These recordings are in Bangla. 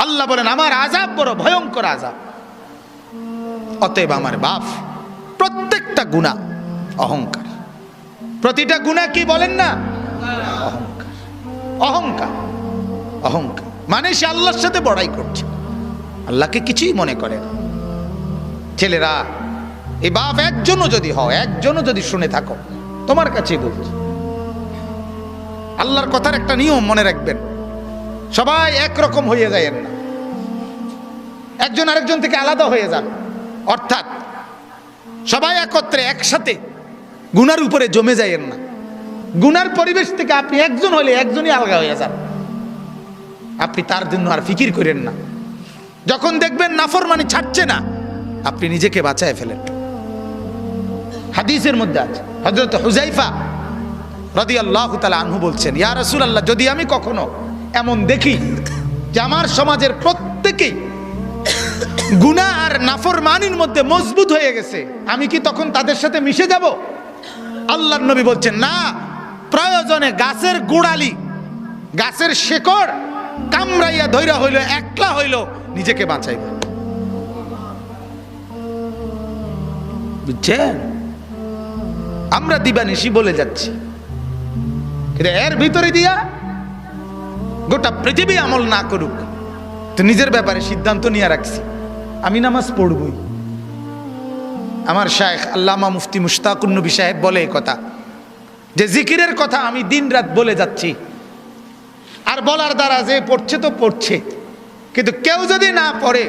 আল্লাহ বলেন আমার আযাব বড় ভয়ঙ্কর আযাব। অতএব আমার বাপ, প্রত্যেকটা গুনাহ অহংকার। প্রতিটা গুনাহ কি বলেন না? অহংকার। অহংকার, অহংকার মানে সে আল্লাহর সাথে বড়াই করছে, আল্লাহকে কিছুই মনে করে না। ছেলেরা, এই বাপ একজনও যদি হয়, একজনও যদি শুনে থাকো, তোমার কাছে বলছি, আল্লাহর কথার একটা নিয়ম মনে রাখবেন, সবাই একরকম হয়ে যায়েন না, একজন আরেকজন থেকে আলাদা হয়ে যান। অর্থাৎ সবাই একত্রে একসাথে গুনার উপরে জমে যায়েন না। গুনার পরিবেশ থেকে আপনি একজন হলে একজনই আলাদা হয়ে যান, আপনি তার জন্য আর ফিকির করেন না। যখন দেখবেন নাফরমানি ছাড়ছে না, আপনি নিজেকে বাঁচায় ফেলেন। হাদিসের মধ্যে আছে, হযরত হুযায়ফা রাদিয়াল্লাহু তাআলা আনহু বলছেন, ইয়া রাসূলুল্লাহ, যদি আমি কখনো এমন দেখি যে আমার সমাজের প্রত্যেকেই গুনাহ আর নাফরমানির মধ্যে মজবুত হয়ে গেছে, আমি কি তখন তাদের সাথে মিশে যাব? আল্লাহর নবী বলছেন, না, প্রয়োজনে গাছের গোড়ালি, গাছের শেকড় কামড়াইয়া ধইরা হইল, একলা হইল, নিজেকে বাঁচাইবে। বুঝছেন? আমরা দিবানিশি বলে যাচ্ছি, কিন্তু এর ভিতরে দিয়া গোটা পৃথিবী আমল না করুক, তো নিজের ব্যাপারে সিদ্ধান্ত নিয়ে রাখছি আমি নামাজ পড়বই। আমার শায়েখ আল্লামা মুফতি মুশতাকুন নবী সাহেব বলে এই কথা, যে জিকিরের কথা আমি দিন রাত বলে যাচ্ছি, আর বলার দ্বারা যে পড়ছে তো পড়ছে, কিন্তু কেউ যদি না পড়ে,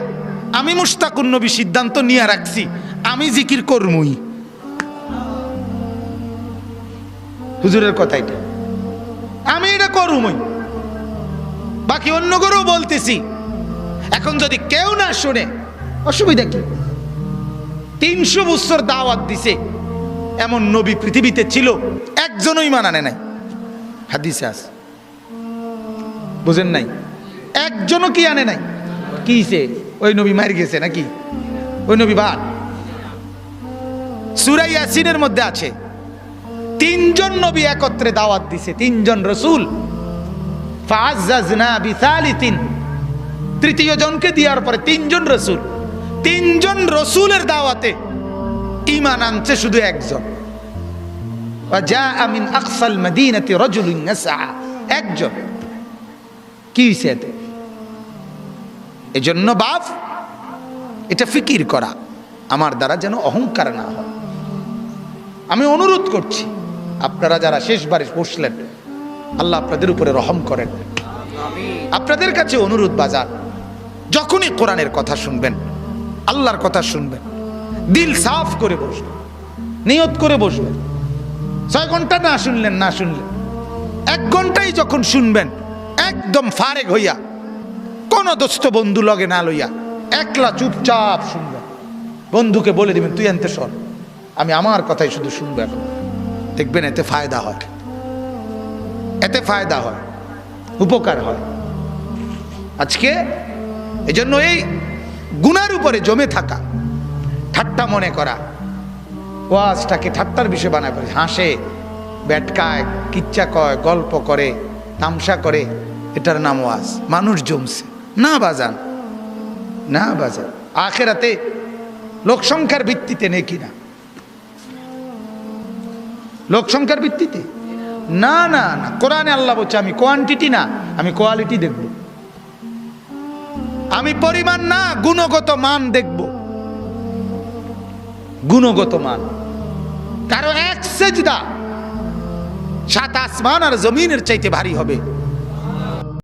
আমি মুশতাকুন নবী সিদ্ধান্ত নিয়ে রাখছি আমি জিকির করবই। হুজুরের কথা এটা, আমি এটা করবই, বাকি অন্য করেও বলতেছি। এখন যদি কেউ না শুনে, অসুবিধা কি? 300 বছর দাওয়াত দিছে, এমন নবী পৃথিবীতে ছিল, একজনই মানানে নাই। হাদিসে আছে, বুঝেন নাই? একজনও কি আনে নাই? কিছে? ওই নবী মার গেছে নাকি? ওই নবী বাদ। সূরা ইয়াসিনের মধ্যে আছে 3 জন নবী একত্রে দাওয়াত দিছে, 3 জন রাসূল। ফাআযাযনা বিসালিসিন, তৃতীয় জনকে দেওয়ার পরে 3 জন রাসূল, 3 জন রাসূলের দাওয়াতে ঈমান আনছে শুধু একজন। ওয়াজাআ মিন আকসাল মাদিনাতি রাজুলুন ইয়াসআ, একজন। কি হইছে এতে? এজন্য বাপ, এটা ফিকির করা আমার দ্বারা যেন অহংকার না হয়। আমি অনুরোধ করছি, আপনারা যারা শেষবারে বসলেন, আল্লাহ আপনাদের উপরে রহম করেন। আপনাদের কাছে অনুরোধ বাজার, যখনই কোরআনের কথা শুনবেন, আল্লাহর কথা শুনবেন, দিল সাফ করে বসবেন, নিয়ত করে বসবেন। 6 ঘন্টা না শুনলেন, 1 ঘন্টাই যখন শুনবেন, একদম ফারেক হইয়া, কোন দোস্ত বন্ধু লগে না লইয়া, একলা চুপচাপ শুনবেন। বন্ধুকে বলে দিবেন, তুই আনতে সর, আমি আমার কথাই শুধু শুনবো। এখন দেখবেন এতে ফায়দা হয়, এতে ফায়দা হয়, উপকার হয়। আজকে এজন্য এই গুনার উপরে জমে থাকা, ঠাট্টা মনে করা, ওয়াজটাকে ঠাট্টার বিষয় বানায় ফেলে, হাসে, ব্যাটকায়, কিচ্চা কয়, গল্প করে, তামসা করে, এটার নাম ওয়াজ। মানুষ জমছে না বাজান, না বাজান। আখিরাতে লোকসংখ্যার ভিত্তিতে নেই কিনা? লোকসংখ্যার ভিত্তিতে না, না, না। কোরআনে আল্লাহ বলছে, আমি কোয়ান্টিটি না, আমি কোয়ালিটি দেখব। আমি পরিমাণ না, গুণগত মান দেখব, গুণগত মান। কারো এক সেজদা 7 আসমান আর জমিনের চাইতে ভারী হবে।